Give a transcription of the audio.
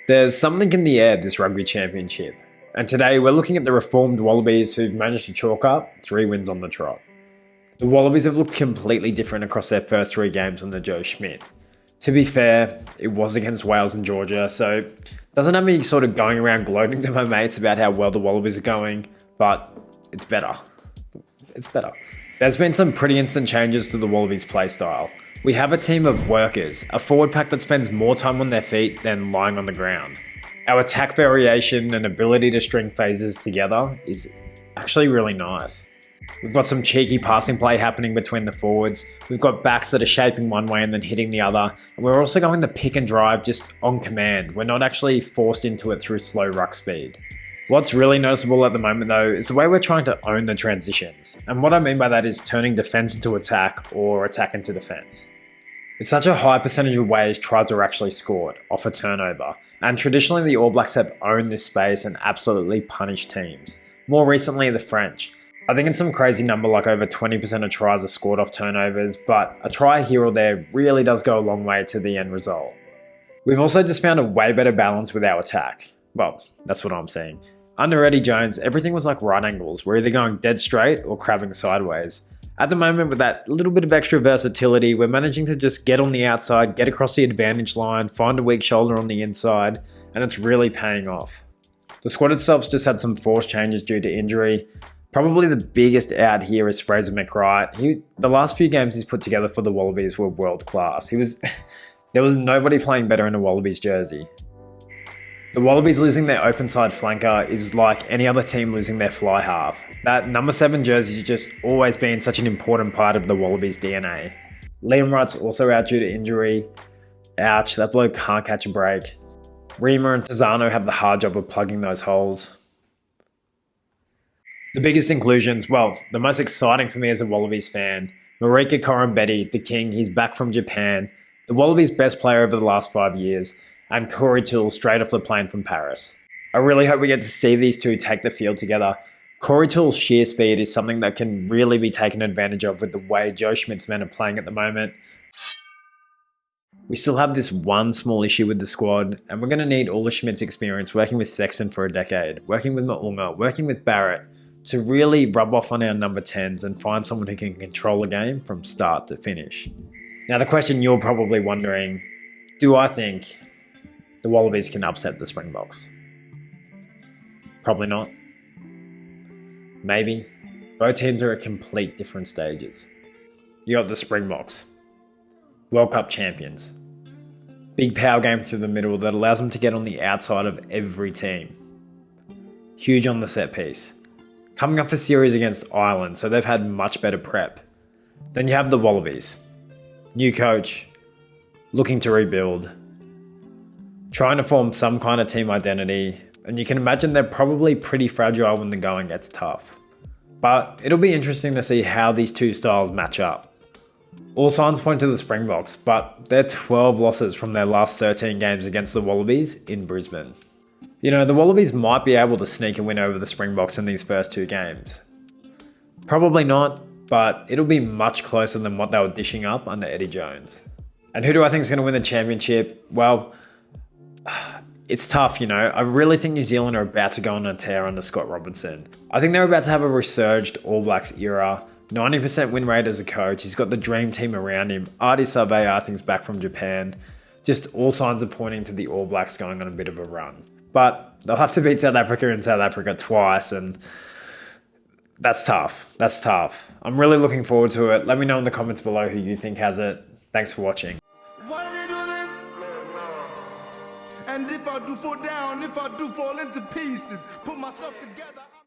There's something in the air this Rugby Championship, and today we're looking at the reformed Wallabies who've managed to chalk up 3 wins on the trot. The Wallabies have looked completely different across their first 3 games under Joe Schmidt. To be fair, it was against Wales and Georgia, so it doesn't have me sort of going around gloating to my mates about how well the Wallabies are going, but it's better. It's better. There's been some pretty instant changes to the Wallabies playstyle. We have a team of workers, a forward pack that spends more time on their feet than lying on the ground. Our attack variation and ability to string phases together is actually really nice. We've got some cheeky passing play happening between the forwards, we've got backs that are shaping one way and then hitting the other, and we're also going the pick and drive just on command. We're not actually forced into it through slow ruck speed. What's really noticeable at the moment though is the way we're trying to own the transitions. And what I mean by that is turning defense into attack or attack into defense. It's such a high percentage of ways tries are actually scored off a turnover. And traditionally the All Blacks have owned this space and absolutely punished teams. More recently the French. I think it's some crazy number like over 20% of tries are scored off turnovers, but a try here or there really does go a long way to the end result. We've also just found a way better balance with our attack. Well, that's what I'm seeing. Under Eddie Jones, everything was like right angles. We're either going dead straight or crabbing sideways. At the moment, with that little bit of extra versatility, we're managing to just get on the outside, get across the advantage line, find a weak shoulder on the inside, and it's really paying off. The squad itself's just had some forced changes due to injury. Probably the biggest out here is Fraser McReight. The last few games he's put together for the Wallabies were world class. There was nobody playing better in a Wallabies jersey. The Wallabies losing their open side flanker is like any other team losing their fly half. That number 7 jersey has just always been such an important part of the Wallabies DNA. Liam Wright's also out due to injury. Ouch, that bloke can't catch a break. Rima and Tizano have the hard job of plugging those holes. The biggest inclusions, well, the most exciting for me as a Wallabies fan, Marika Korombete, the king, he's back from Japan, the Wallabies' best player over the last 5 years, and Corey Toole straight off the plane from Paris. I really hope we get to see these two take the field together. Corey Toole's sheer speed is something that can really be taken advantage of with the way Joe Schmidt's men are playing at the moment. We still have this one small issue with the squad, and we're going to need all of Schmidt's experience working with Sexton for a decade, working with Maunga, working with Barrett, to really rub off on our number 10s and find someone who can control a game from start to finish. Now the question you're probably wondering, do I think the Wallabies can upset the Springboks? Probably not. Maybe. Both teams are at complete different stages. You got the Springboks, World Cup champions. Big power game through the middle that allows them to get on the outside of every team. Huge on the set piece. Coming off a series against Ireland, so they've had much better prep. Then you have the Wallabies. New coach, looking to rebuild, trying to form some kind of team identity, and you can imagine they're probably pretty fragile when the going gets tough. But it'll be interesting to see how these two styles match up. All signs point to the Springboks, but they're 12 losses from their last 13 games against the Wallabies in Brisbane. You know, the Wallabies might be able to sneak a win over the Springboks in these first 2 games. Probably not, but it'll be much closer than what they were dishing up under Eddie Jones. And who do I think is going to win the championship? Well, it's tough, you know. I really think New Zealand are about to go on a tear under Scott Robinson. I think they're about to have a resurged All Blacks era. 90% win rate as a coach. He's got the dream team around him. Ardie Savea, I think, is back from Japan. Just all signs are pointing to the All Blacks going on a bit of a run. But they'll have to beat South Africa and South Africa twice, and that's tough. That's tough. I'm really looking forward to it. Let me know in the comments below who you think has it. Thanks for watching. Why do they do this? And if I do fall down, if I do fall into pieces, put myself together.